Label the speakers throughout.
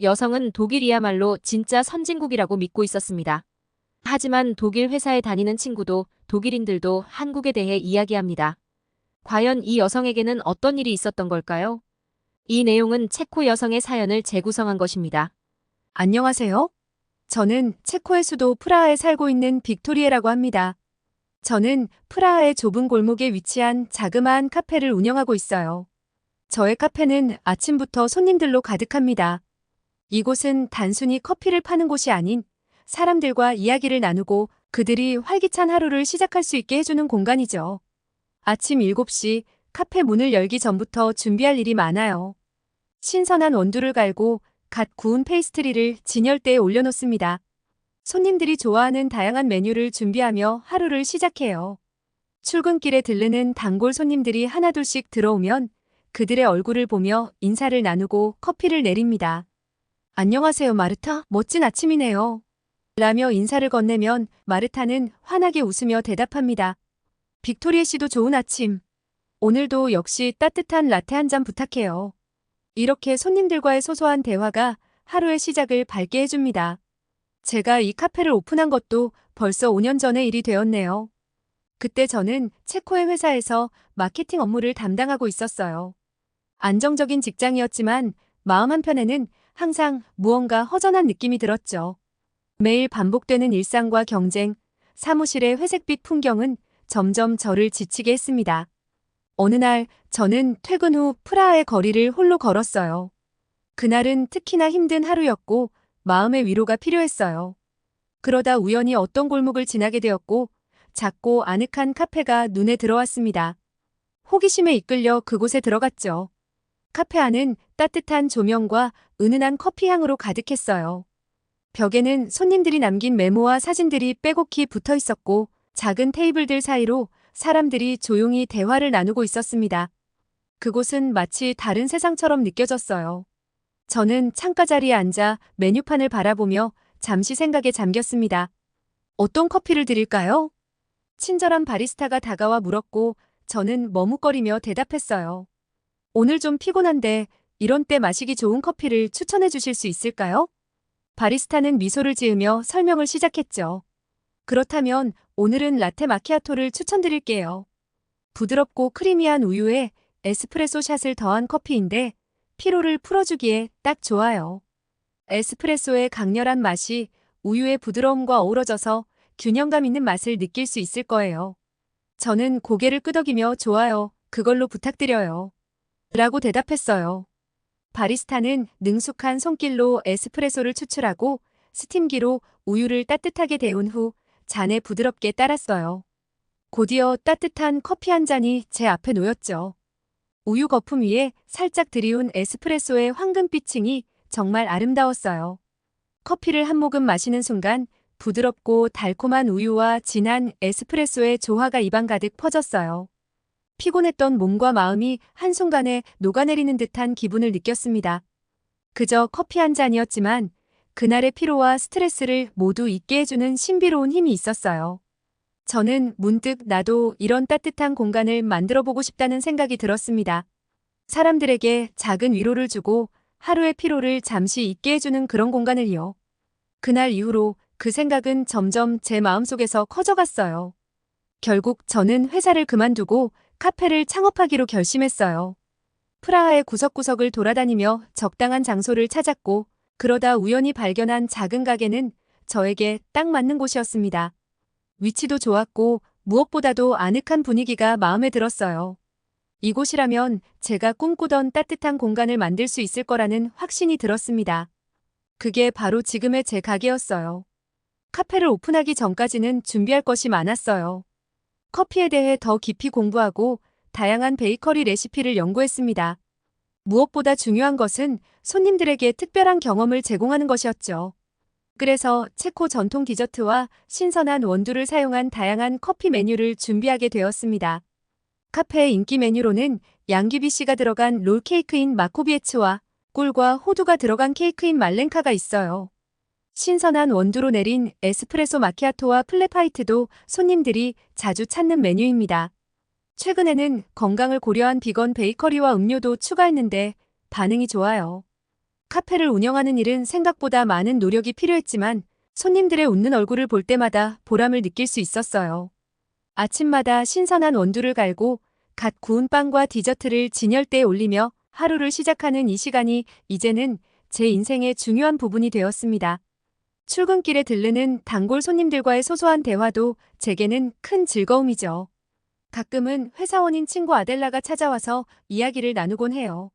Speaker 1: 여성은 독일이야말로 진짜 선진국이라고 믿고 있었습니다. 하지만 독일 회사에 다니는 친구도 독일인들도 한국에 대해 이야기합니다. 과연 이 여성에게는 어떤 일이 있었던 걸까요? 이 내용은 체코 여성의 사연을 재구성한 것입니다.
Speaker 2: 안녕하세요. 저는 체코의 수도 프라하에 살고 있는 빅토리에라고 합니다. 저는 프라하의 좁은 골목에 위치한 자그마한 카페를 운영하고 있어요. 저의 카페는 아침부터 손님들로 가득합니다. 이곳은 단순히 커피를 파는 곳이 아닌 사람들과 이야기를 나누고 그들이 활기찬 하루를 시작할 수 있게 해주는 공간이죠. 아침 7시 카페 문을 열기 전부터 준비할 일이 많아요. 신선한 원두를 갈고 갓 구운 페이스트리를 진열대에 올려놓습니다. 손님들이 좋아하는 다양한 메뉴를 준비하며 하루를 시작해요. 출근길에 들르는 단골 손님들이 하나둘씩 들어오면 그들의 얼굴을 보며 인사를 나누고 커피를 내립니다. 안녕하세요, 마르타. 멋진 아침이네요. 라며 인사를 건네면 마르타는 환하게 웃으며 대답합니다. 빅토리에 씨도 좋은 아침. 오늘도 역시 따뜻한 라테 한 잔 부탁해요. 이렇게 손님들과의 소소한 대화가 하루의 시작을 밝게 해줍니다. 제가 이 카페를 오픈한 것도 벌써 5년 전의 일이 되었네요. 그때 저는 체코의 회사에서 마케팅 업무를 담당하고 있었어요. 안정적인 직장이었지만 마음 한편에는 항상 무언가 허전한 느낌이 들었죠. 매일 반복되는 일상과 경쟁, 사무실의 회색빛 풍경은 점점 저를 지치게 했습니다. 어느 날 저는 퇴근 후 프라하의 거리를 홀로 걸었어요. 그날은 특히나 힘든 하루였고 마음의 위로가 필요했어요. 그러다 우연히 어떤 골목을 지나게 되었고 작고 아늑한 카페가 눈에 들어왔습니다. 호기심에 이끌려 그곳에 들어갔죠. 카페 안은 따뜻한 조명과 은은한 커피 향으로 가득했어요. 벽에는 손님들이 남긴 메모와 사진들이 빼곡히 붙어 있었고 작은 테이블들 사이로 사람들이 조용히 대화를 나누고 있었습니다. 그곳은 마치 다른 세상처럼 느껴졌어요. 저는 창가 자리에 앉아 메뉴판을 바라보며 잠시 생각에 잠겼습니다. 어떤 커피를 드릴까요? 친절한 바리스타가 다가와 물었고 저는 머뭇거리며 대답했어요. 오늘 좀 피곤한데 이런 때 마시기 좋은 커피를 추천해 주실 수 있을까요? 바리스타는 미소를 지으며 설명을 시작했죠. 그렇다면 오늘은 라테 마키아토를 추천드릴게요. 부드럽고 크리미한 우유에 에스프레소 샷을 더한 커피인데 피로를 풀어주기에 딱 좋아요. 에스프레소의 강렬한 맛이 우유의 부드러움과 어우러져서 균형감 있는 맛을 느낄 수 있을 거예요. 저는 고개를 끄덕이며 좋아요. 그걸로 부탁드려요. 라고 대답했어요. 바리스타는 능숙한 손길로 에스프레소를 추출하고 스팀기로 우유를 따뜻하게 데운 후 잔에 부드럽게 따랐어요. 곧이어 따뜻한 커피 한 잔이 제 앞에 놓였죠. 우유 거품 위에 살짝 들이운 에스프레소의 황금빛 층이 정말 아름다웠어요. 커피를 한 모금 마시는 순간 부드럽고 달콤한 우유와 진한 에스프레소의 조화가 입안 가득 퍼졌어요. 피곤했던 몸과 마음이 한순간에 녹아내리는 듯한 기분을 느꼈습니다. 그저 커피 한 잔이었지만 그날의 피로와 스트레스를 모두 잊게 해주는 신비로운 힘이 있었어요. 저는 문득 나도 이런 따뜻한 공간을 만들어 보고 싶다는 생각이 들었습니다. 사람들에게 작은 위로를 주고 하루의 피로를 잠시 잊게 해주는 그런 공간을요. 그날 이후로 그 생각은 점점 제 마음속에서 커져갔어요. 결국 저는 회사를 그만두고 카페를 창업하기로 결심했어요. 프라하의 구석구석을 돌아다니며 적당한 장소를 찾았고 그러다 우연히 발견한 작은 가게는 저에게 딱 맞는 곳이었습니다. 위치도 좋았고 무엇보다도 아늑한 분위기가 마음에 들었어요. 이곳이라면 제가 꿈꾸던 따뜻한 공간을 만들 수 있을 거라는 확신이 들었습니다. 그게 바로 지금의 제 가게였어요. 카페를 오픈하기 전까지는 준비할 것이 많았어요. 커피에 대해 더 깊이 공부하고 다양한 베이커리 레시피를 연구했습니다. 무엇보다 중요한 것은 손님들에게 특별한 경험을 제공하는 것이었죠. 그래서 체코 전통 디저트와 신선한 원두를 사용한 다양한 커피 메뉴를 준비하게 되었습니다. 카페의 인기 메뉴로는 양귀비씨가 들어간 롤케이크인 마코비에츠와 꿀과 호두가 들어간 케이크인 말렌카가 있어요. 신선한 원두로 내린 에스프레소 마키아토와 플랫화이트도 손님들이 자주 찾는 메뉴입니다. 최근에는 건강을 고려한 비건 베이커리와 음료도 추가했는데 반응이 좋아요. 카페를 운영하는 일은 생각보다 많은 노력이 필요했지만 손님들의 웃는 얼굴을 볼 때마다 보람을 느낄 수 있었어요. 아침마다 신선한 원두를 갈고 갓 구운 빵과 디저트를 진열대에 올리며 하루를 시작하는 이 시간이 이제는 제 인생의 중요한 부분이 되었습니다. 출근길에 들르는 단골 손님들과의 소소한 대화도 제게는 큰 즐거움이죠. 가끔은 회사원인 친구 아델라가 찾아와서 이야기를 나누곤 해요.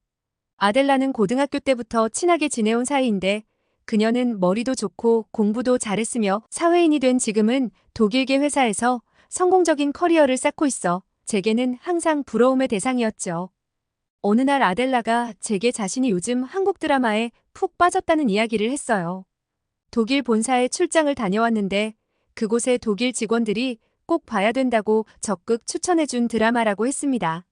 Speaker 2: 아델라는 고등학교 때부터 친하게 지내온 사이인데 그녀는 머리도 좋고 공부도 잘했으며 사회인이 된 지금은 독일계 회사에서 성공적인 커리어를 쌓고 있어 제게는 항상 부러움의 대상이었죠. 어느 날 아델라가 제게 자신이 요즘 한국 드라마에 푹 빠졌다는 이야기를 했어요. 독일 본사에 출장을 다녀왔는데 그곳의 독일 직원들이 꼭 봐야 된다고 적극 추천해준 드라마라고 했습니다.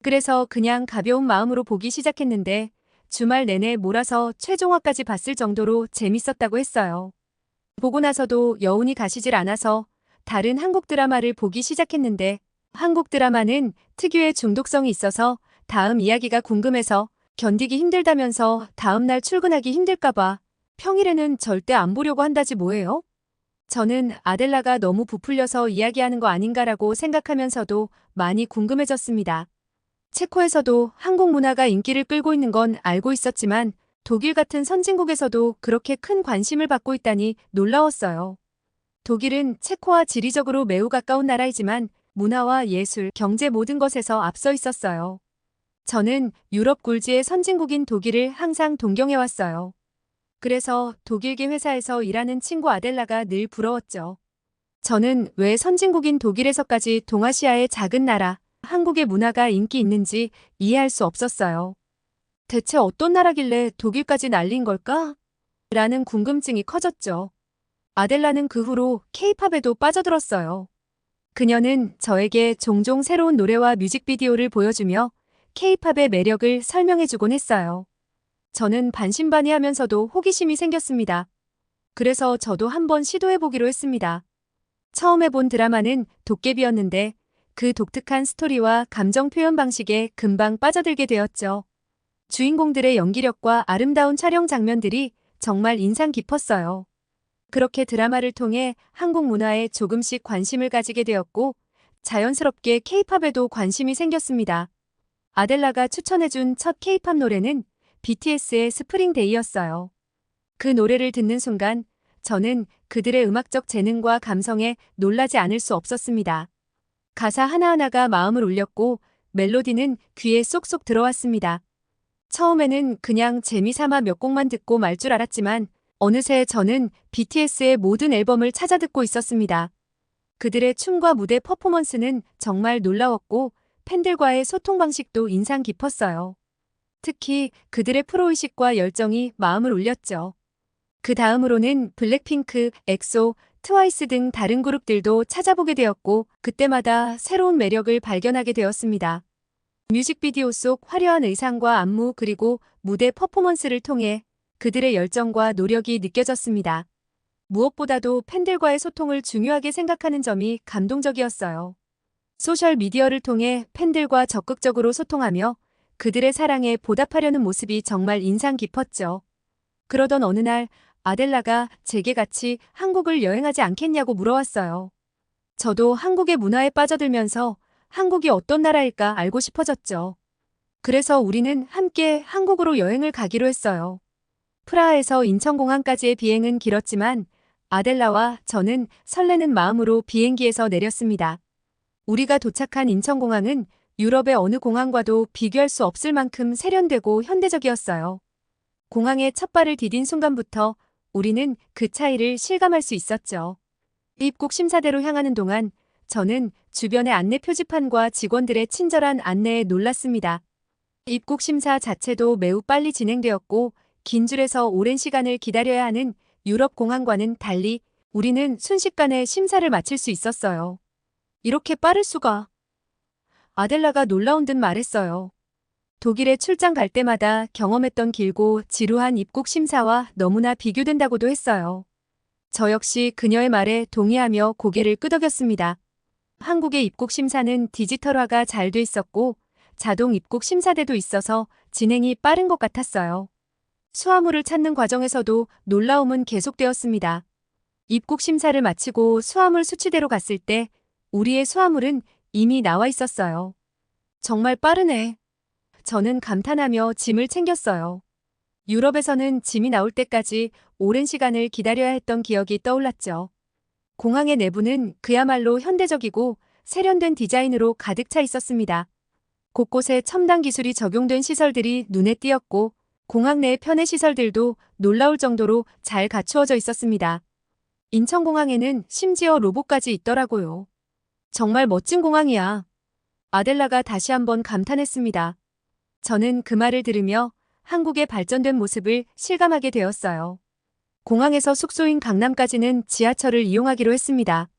Speaker 2: 그래서 그냥 가벼운 마음으로 보기 시작했는데 주말 내내 몰아서 최종화까지 봤을 정도로 재밌었다고 했어요. 보고 나서도 여운이 가시질 않아서 다른 한국 드라마를 보기 시작했는데 한국 드라마는 특유의 중독성이 있어서 다음 이야기가 궁금해서 견디기 힘들다면서 다음날 출근하기 힘들까봐 평일에는 절대 안 보려고 한다지 뭐예요? 저는 아델라가 너무 부풀려서 이야기하는 거 아닌가라고 생각하면서도 많이 궁금해졌습니다. 체코에서도 한국 문화가 인기를 끌고 있는 건 알고 있었지만 독일 같은 선진국에서도 그렇게 큰 관심을 받고 있다니 놀라웠어요. 독일은 체코와 지리적으로 매우 가까운 나라이지만 문화와 예술, 경제 모든 것에서 앞서 있었어요. 저는 유럽 굴지의 선진국인 독일을 항상 동경해왔어요. 그래서 독일계 회사에서 일하는 친구 아델라가 늘 부러웠죠. 저는 왜 선진국인 독일에서까지 동아시아의 작은 나라, 한국의 문화가 인기 있는지 이해할 수 없었어요. 대체 어떤 나라길래 독일까지 날린 걸까? 라는 궁금증이 커졌죠. 아델라는 그 후로 K-팝에도 빠져들었어요. 그녀는 저에게 종종 새로운 노래와 뮤직비디오를 보여주며 K-팝의 매력을 설명해주곤 했어요. 저는 반신반의하면서도 호기심이 생겼습니다. 그래서 저도 한번 시도해보기로 했습니다. 처음에 본 드라마는 도깨비였는데 그 독특한 스토리와 감정 표현 방식에 금방 빠져들게 되었죠. 주인공들의 연기력과 아름다운 촬영 장면들이 정말 인상 깊었어요. 그렇게 드라마를 통해 한국 문화에 조금씩 관심을 가지게 되었고 자연스럽게 K-팝에도 관심이 생겼습니다. 아델라가 추천해준 첫 K-팝 노래는 BTS의 스프링데이였어요. 그 노래를 듣는 순간 저는 그들의 음악적 재능과 감성에 놀라지 않을 수 없었습니다. 가사 하나하나가 마음을 울렸고 멜로디는 귀에 쏙쏙 들어왔습니다. 처음에는 그냥 재미삼아 몇 곡만 듣고 말 줄 알았지만 어느새 저는 BTS의 모든 앨범을 찾아 듣고 있었습니다. 그들의 춤과 무대 퍼포먼스는 정말 놀라웠고 팬들과의 소통 방식도 인상 깊었어요. 특히 그들의 프로의식과 열정이 마음을 울렸죠. 그 다음으로는 블랙핑크, 엑소, 트와이스 등 다른 그룹들도 찾아보게 되었고 그때마다 새로운 매력을 발견하게 되었습니다. 뮤직비디오 속 화려한 의상과 안무 그리고 무대 퍼포먼스를 통해 그들의 열정과 노력이 느껴졌습니다. 무엇보다도 팬들과의 소통을 중요하게 생각하는 점이 감동적이었어요. 소셜미디어를 통해 팬들과 적극적으로 소통하며 그들의 사랑에 보답하려는 모습이 정말 인상 깊었죠. 그러던 어느 날 아델라가 제게 같이 한국을 여행하지 않겠냐고 물어왔어요. 저도 한국의 문화에 빠져들면서 한국이 어떤 나라일까 알고 싶어졌죠. 그래서 우리는 함께 한국으로 여행을 가기로 했어요. 프라하에서 인천공항까지의 비행은 길었지만 아델라와 저는 설레는 마음으로 비행기에서 내렸습니다. 우리가 도착한 인천공항은 유럽의 어느 공항과도 비교할 수 없을 만큼 세련되고 현대적이었어요. 공항에 첫 발을 디딘 순간부터 우리는 그 차이를 실감할 수 있었죠. 입국 심사대로 향하는 동안 저는 주변의 안내 표지판과 직원들의 친절한 안내에 놀랐습니다. 입국 심사 자체도 매우 빨리 진행되었고 긴 줄에서 오랜 시간을 기다려야 하는 유럽 공항과는 달리 우리는 순식간에 심사를 마칠 수 있었어요. 이렇게 빠를 수가. 아델라가 놀라운 듯 말했어요. 독일에 출장 갈 때마다 경험했던 길고 지루한 입국 심사와 너무나 비교된다고도 했어요. 저 역시 그녀의 말에 동의하며 고개를 끄덕였습니다. 한국의 입국 심사는 디지털화가 잘 돼 있었고 자동 입국 심사대도 있어서 진행이 빠른 것 같았어요. 수화물을 찾는 과정에서도 놀라움은 계속되었습니다. 입국 심사를 마치고 수화물 수치대로 갔을 때 우리의 수화물은 이미 나와 있었어요. 정말 빠르네. 저는 감탄하며 짐을 챙겼어요. 유럽에서는 짐이 나올 때까지 오랜 시간을 기다려야 했던 기억이 떠올랐죠. 공항의 내부는 그야말로 현대적이고 세련된 디자인으로 가득 차 있었습니다. 곳곳에 첨단 기술이 적용된 시설들이 눈에 띄었고 공항 내의 편의 시설들도 놀라울 정도로 잘 갖추어져 있었습니다. 인천공항에는 심지어 로봇까지 있더라고요. 정말 멋진 공항이야. 아델라가 다시 한번 감탄했습니다. 저는 그 말을 들으며 한국의 발전된 모습을 실감하게 되었어요. 공항에서 숙소인 강남까지는 지하철을 이용하기로 했습니다.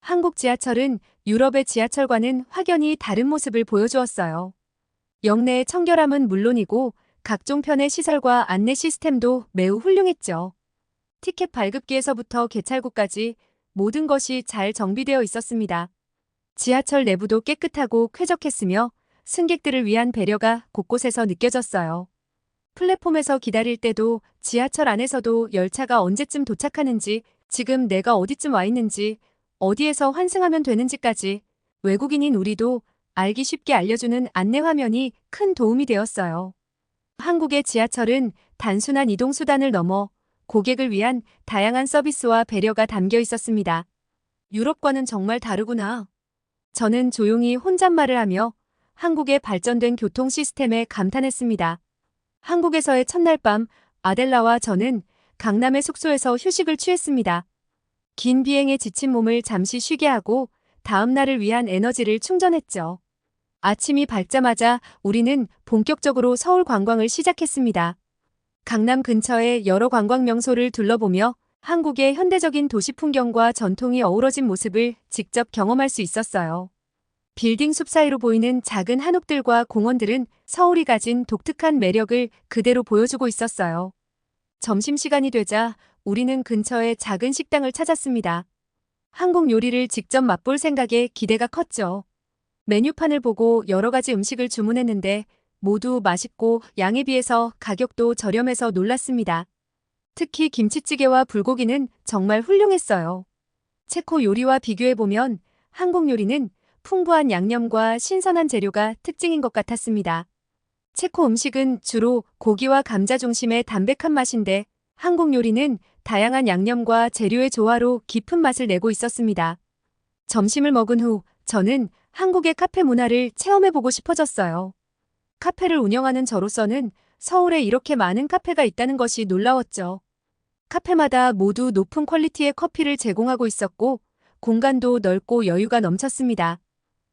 Speaker 2: 한국 지하철은 유럽의 지하철과는 확연히 다른 모습을 보여주었어요. 역내의 청결함은 물론이고 각종 편의 시설과 안내 시스템도 매우 훌륭했죠. 티켓 발급기에서부터 개찰구까지 모든 것이 잘 정비되어 있었습니다. 지하철 내부도 깨끗하고 쾌적했으며 승객들을 위한 배려가 곳곳에서 느껴졌어요. 플랫폼에서 기다릴 때도 지하철 안에서도 열차가 언제쯤 도착하는지, 지금 내가 어디쯤 와 있는지, 어디에서 환승하면 되는지까지 외국인인 우리도 알기 쉽게 알려주는 안내 화면이 큰 도움이 되었어요. 한국의 지하철은 단순한 이동수단을 넘어 고객을 위한 다양한 서비스와 배려가 담겨 있었습니다. 유럽과는 정말 다르구나. 저는 조용히 혼잣말을 하며 한국의 발전된 교통 시스템에 감탄했습니다. 한국에서의 첫날 밤, 아델라와 저는 강남의 숙소에서 휴식을 취했습니다. 긴 비행에 지친 몸을 잠시 쉬게 하고 다음 날을 위한 에너지를 충전했죠. 아침이 밝자마자 우리는 본격적으로 서울 관광을 시작했습니다. 강남 근처의 여러 관광 명소를 둘러보며 한국의 현대적인 도시 풍경과 전통이 어우러진 모습을 직접 경험할 수 있었어요. 빌딩 숲 사이로 보이는 작은 한옥들과 공원들은 서울이 가진 독특한 매력을 그대로 보여주고 있었어요. 점심시간이 되자 우리는 근처의 작은 식당을 찾았습니다. 한국 요리를 직접 맛볼 생각에 기대가 컸죠. 메뉴판을 보고 여러 가지 음식을 주문했는데 모두 맛있고 양에 비해서 가격도 저렴해서 놀랐습니다. 특히 김치찌개와 불고기는 정말 훌륭했어요. 체코 요리와 비교해보면 한국 요리는 풍부한 양념과 신선한 재료가 특징인 것 같았습니다. 체코 음식은 주로 고기와 감자 중심의 담백한 맛인데 한국 요리는 다양한 양념과 재료의 조화로 깊은 맛을 내고 있었습니다. 점심을 먹은 후 저는 한국의 카페 문화를 체험해보고 싶어졌어요. 카페를 운영하는 저로서는 서울에 이렇게 많은 카페가 있다는 것이 놀라웠죠. 카페마다 모두 높은 퀄리티의 커피를 제공하고 있었고 공간도 넓고 여유가 넘쳤습니다.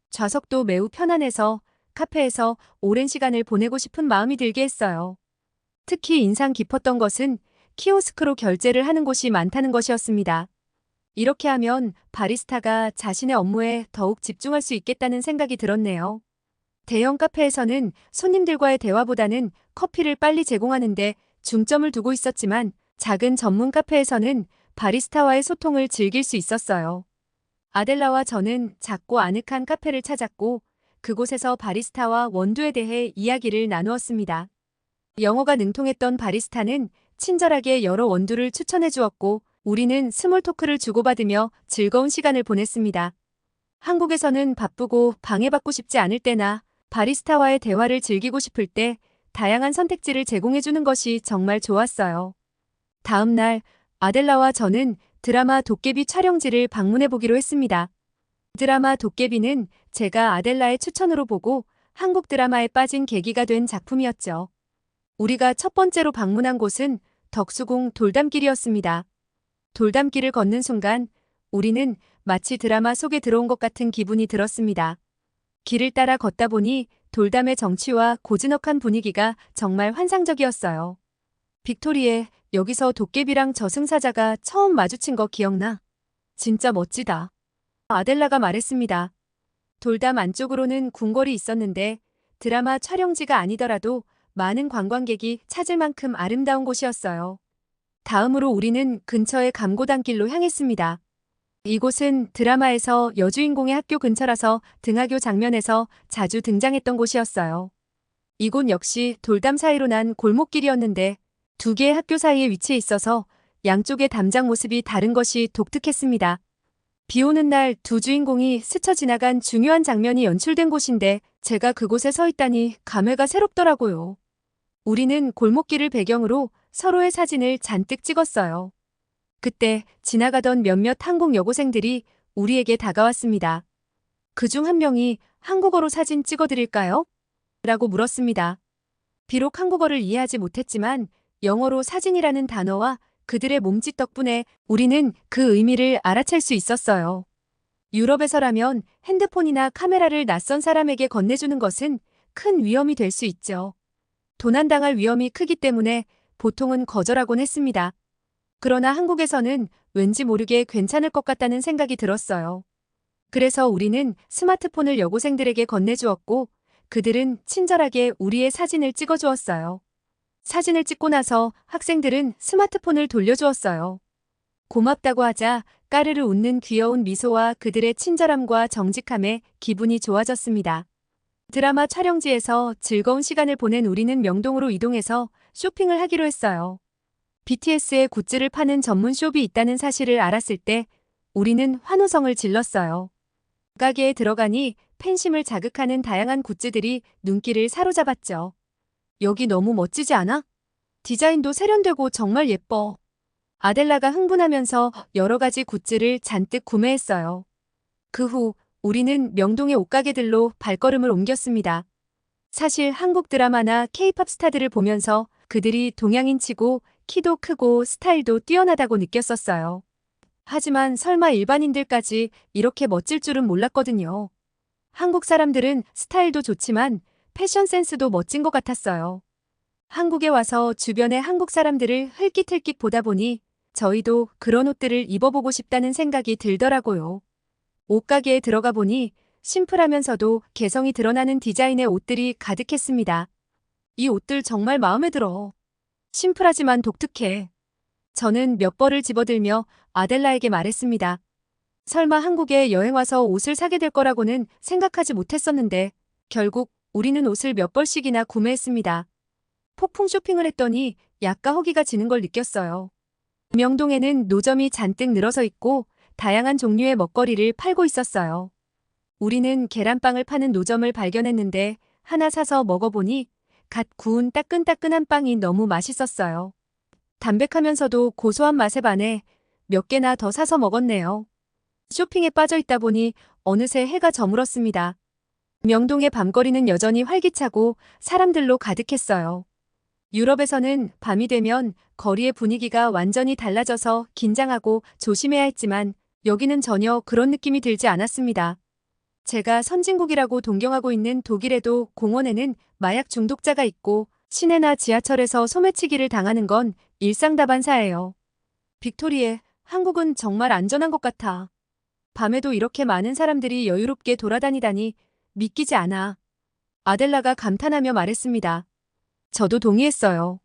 Speaker 2: 좌석도 매우 편안해서 카페에서 오랜 시간을 보내고 싶은 마음이 들게 했어요. 특히 인상 깊었던 것은 키오스크로 결제를 하는 곳이 많다는 것이었습니다. 이렇게 하면 바리스타가 자신의 업무에 더욱 집중할 수 있겠다는 생각이 들었네요. 대형 카페에서는 손님들과의 대화보다는 커피를 빨리 제공하는데 중점을 두고 있었지만 작은 전문 카페에서는 바리스타와의 소통을 즐길 수 있었어요. 아델라와 저는 작고 아늑한 카페를 찾았고 그곳에서 바리스타와 원두에 대해 이야기를 나누었습니다. 영어가 능통했던 바리스타는 친절하게 여러 원두를 추천해 주었고 우리는 스몰 토크를 주고받으며 즐거운 시간을 보냈습니다. 한국에서는 바쁘고 방해받고 싶지 않을 때나 바리스타와의 대화를 즐기고 싶을 때 다양한 선택지를 제공해 주는 것이 정말 좋았어요. 다음 날 아델라와 저는 드라마 도깨비 촬영지를 방문해 보기로 했습니다. 드라마 도깨비는 제가 아델라의 추천으로 보고 한국 드라마에 빠진 계기가 된 작품이었죠. 우리가 첫 번째로 방문한 곳은 덕수궁 돌담길이었습니다. 돌담길을 걷는 순간 우리는 마치 드라마 속에 들어온 것 같은 기분이 들었습니다. 길을 따라 걷다 보니 돌담의 정취와 고즈넉한 분위기가 정말 환상적이었어요. 빅토리에 여기서 도깨비랑 저승사자가 처음 마주친 거 기억나? 진짜 멋지다. 아델라가 말했습니다. 돌담 안쪽으로는 궁궐이 있었는데 드라마 촬영지가 아니더라도 많은 관광객이 찾을 만큼 아름다운 곳이었어요. 다음으로 우리는 근처의 감고단길로 향했습니다. 이곳은 드라마에서 여주인공의 학교 근처라서 등하교 장면에서 자주 등장했던 곳이었어요. 이곳 역시 돌담 사이로 난 골목길이었는데 두 개의 학교 사이에 위치해 있어서 양쪽의 담장 모습이 다른 것이 독특했습니다. 비 오는 날 두 주인공이 스쳐 지나간 중요한 장면이 연출된 곳인데 제가 그곳에 서 있다니 감회가 새롭더라고요. 우리는 골목길을 배경으로 서로의 사진을 잔뜩 찍었어요. 그때 지나가던 몇몇 한국 여고생들이 우리에게 다가왔습니다. 그중 한 명이 한국어로 사진 찍어드릴까요? 라고 물었습니다. 비록 한국어를 이해하지 못했지만 영어로 사진이라는 단어와 그들의 몸짓 덕분에 우리는 그 의미를 알아챌 수 있었어요. 유럽에서라면 핸드폰이나 카메라를 낯선 사람에게 건네주는 것은 큰 위험이 될 수 있죠. 도난당할 위험이 크기 때문에 보통은 거절하곤 했습니다. 그러나 한국에서는 왠지 모르게 괜찮을 것 같다는 생각이 들었어요. 그래서 우리는 스마트폰을 여고생들에게 건네주었고 그들은 친절하게 우리의 사진을 찍어주었어요. 사진을 찍고 나서 학생들은 스마트폰을 돌려주었어요. 고맙다고 하자 까르르 웃는 귀여운 미소와 그들의 친절함과 정직함에 기분이 좋아졌습니다. 드라마 촬영지에서 즐거운 시간을 보낸 우리는 명동으로 이동해서 쇼핑을 하기로 했어요. BTS의 굿즈를 파는 전문 숍이 있다는 사실을 알았을 때 우리는 환호성을 질렀어요. 가게에 들어가니 팬심을 자극하는 다양한 굿즈들이 눈길을 사로잡았죠. 여기 너무 멋지지 않아? 디자인도 세련되고 정말 예뻐. 아델라가 흥분하면서 여러 가지 굿즈를 잔뜩 구매했어요. 그 후 우리는 명동의 옷가게들로 발걸음을 옮겼습니다. 사실 한국 드라마나 K-팝 스타들을 보면서 그들이 동양인치고 키도 크고 스타일도 뛰어나다고 느꼈었어요. 하지만 설마 일반인들까지 이렇게 멋질 줄은 몰랐거든요. 한국 사람들은 스타일도 좋지만 패션 센스도 멋진 것 같았어요. 한국에 와서 주변의 한국 사람들을 흘깃흘깃 보다 보니 저희도 그런 옷들을 입어보고 싶다는 생각이 들더라고요. 옷가게에 들어가 보니 심플하면서도 개성이 드러나는 디자인의 옷들이 가득했습니다. 이 옷들 정말 마음에 들어. 심플하지만 독특해. 저는 몇 벌을 집어들며 아델라에게 말했습니다. 설마 한국에 여행 와서 옷을 사게 될 거라고는 생각하지 못했었는데 결국 우리는 옷을 몇 벌씩이나 구매했습니다. 폭풍 쇼핑을 했더니 약간 허기가 지는 걸 느꼈어요. 명동에는 노점이 잔뜩 늘어서 있고 다양한 종류의 먹거리를 팔고 있었어요. 우리는 계란빵을 파는 노점을 발견했는데 하나 사서 먹어보니 갓 구운 따끈따끈한 빵이 너무 맛있었어요. 담백하면서도 고소한 맛에 반해 몇 개나 더 사서 먹었네요. 쇼핑에 빠져 있다 보니 어느새 해가 저물었습니다. 명동의 밤거리는 여전히 활기차고 사람들로 가득했어요. 유럽에서는 밤이 되면 거리의 분위기가 완전히 달라져서 긴장하고 조심해야 했지만 여기는 전혀 그런 느낌이 들지 않았습니다. 제가 선진국이라고 동경하고 있는 독일에도 공원에는 마약 중독자가 있고 시내나 지하철에서 소매치기를 당하는 건 일상다반사예요. 빅토리에, 한국은 정말 안전한 것 같아. 밤에도 이렇게 많은 사람들이 여유롭게 돌아다니다니 믿기지 않아. 아델라가 감탄하며 말했습니다. 저도 동의했어요.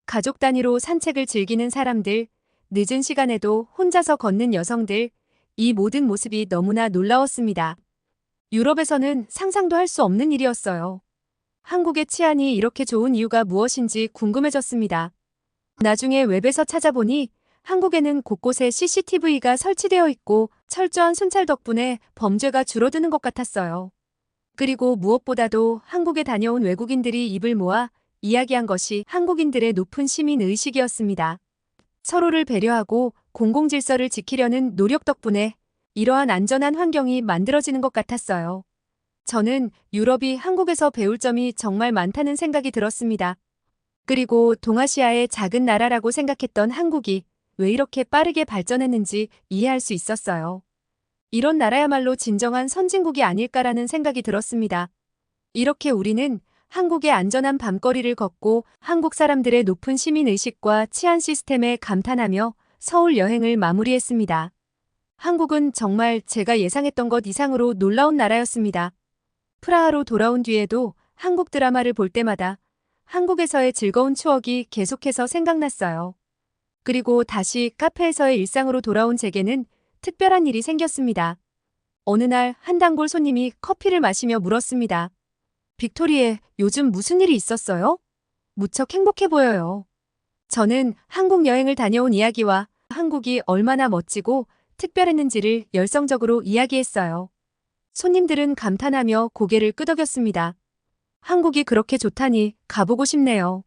Speaker 2: 가족 단위로 산책을 즐기는 사람들, 늦은 시간에도 혼자서 걷는 여성들, 이 모든 모습이 너무나 놀라웠습니다. 유럽에서는 상상도 할 수 없는 일이었어요. 한국의 치안이 이렇게 좋은 이유가 무엇인지 궁금해졌습니다. 나중에 웹에서 찾아보니 한국에는 곳곳에 CCTV가 설치되어 있고 철저한 순찰 덕분에 범죄가 줄어드는 것 같았어요. 그리고 무엇보다도 한국에 다녀온 외국인들이 입을 모아 이야기한 것이 한국인들의 높은 시민의식이었습니다. 서로를 배려하고 공공질서를 지키려는 노력 덕분에 이러한 안전한 환경이 만들어지는 것 같았어요. 저는 유럽이 한국에서 배울 점이 정말 많다는 생각이 들었습니다. 그리고 동아시아의 작은 나라라고 생각했던 한국이 왜 이렇게 빠르게 발전했는지 이해할 수 있었어요. 이런 나라야말로 진정한 선진국이 아닐까라는 생각이 들었습니다. 이렇게 우리는 한국의 안전한 밤거리를 걷고 한국 사람들의 높은 시민의식과 치안 시스템에 감탄하며 서울 여행을 마무리했습니다. 한국은 정말 제가 예상했던 것 이상으로 놀라운 나라였습니다. 프라하로 돌아온 뒤에도 한국 드라마를 볼 때마다 한국에서의 즐거운 추억이 계속해서 생각났어요. 그리고 다시 카페에서의 일상으로 돌아온 제게는 특별한 일이 생겼습니다. 어느 날 한 단골 손님이 커피를 마시며 물었습니다. 빅토리에 요즘 무슨 일이 있었어요? 무척 행복해 보여요. 저는 한국 여행을 다녀온 이야기와 한국이 얼마나 멋지고 특별했는지를 열성적으로 이야기했어요. 손님들은 감탄하며 고개를 끄덕였습니다. 한국이 그렇게 좋다니 가보고 싶네요.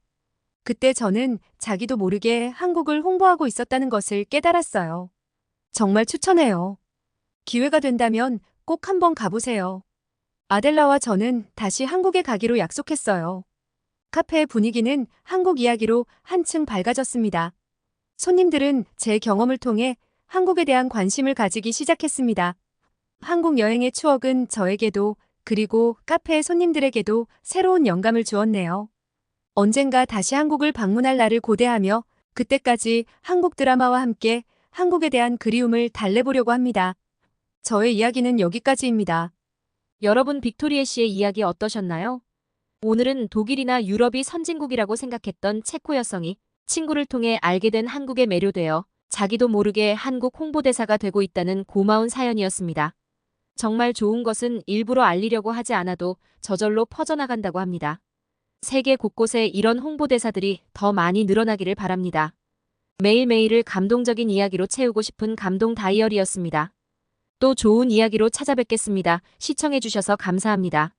Speaker 2: 그때 저는 자기도 모르게 한국을 홍보하고 있었다는 것을 깨달았어요. 정말 추천해요. 기회가 된다면 꼭 한번 가보세요. 아델라와 저는 다시 한국에 가기로 약속했어요. 카페의 분위기는 한국 이야기로 한층 밝아졌습니다. 손님들은 제 경험을 통해 한국에 대한 관심을 가지기 시작했습니다. 한국 여행의 추억은 저에게도 그리고 카페의 손님들에게도 새로운 영감을 주었네요. 언젠가 다시 한국을 방문할 날을 고대하며 그때까지 한국 드라마와 함께 한국에 대한 그리움을 달래보려고 합니다. 저의 이야기는 여기까지입니다.
Speaker 1: 여러분 빅토리에 씨의 이야기 어떠셨나요? 오늘은 독일이나 유럽이 선진국이라고 생각했던 체코 여성이 친구를 통해 알게 된 한국에 매료되어 자기도 모르게 한국 홍보대사가 되고 있다는 고마운 사연이었습니다. 정말 좋은 것은 일부러 알리려고 하지 않아도 저절로 퍼져나간다고 합니다. 세계 곳곳에 이런 홍보대사들이 더 많이 늘어나기를 바랍니다. 매일매일을 감동적인 이야기로 채우고 싶은 감동 다이어리였습니다. 또 좋은 이야기로 찾아뵙겠습니다. 시청해주셔서 감사합니다.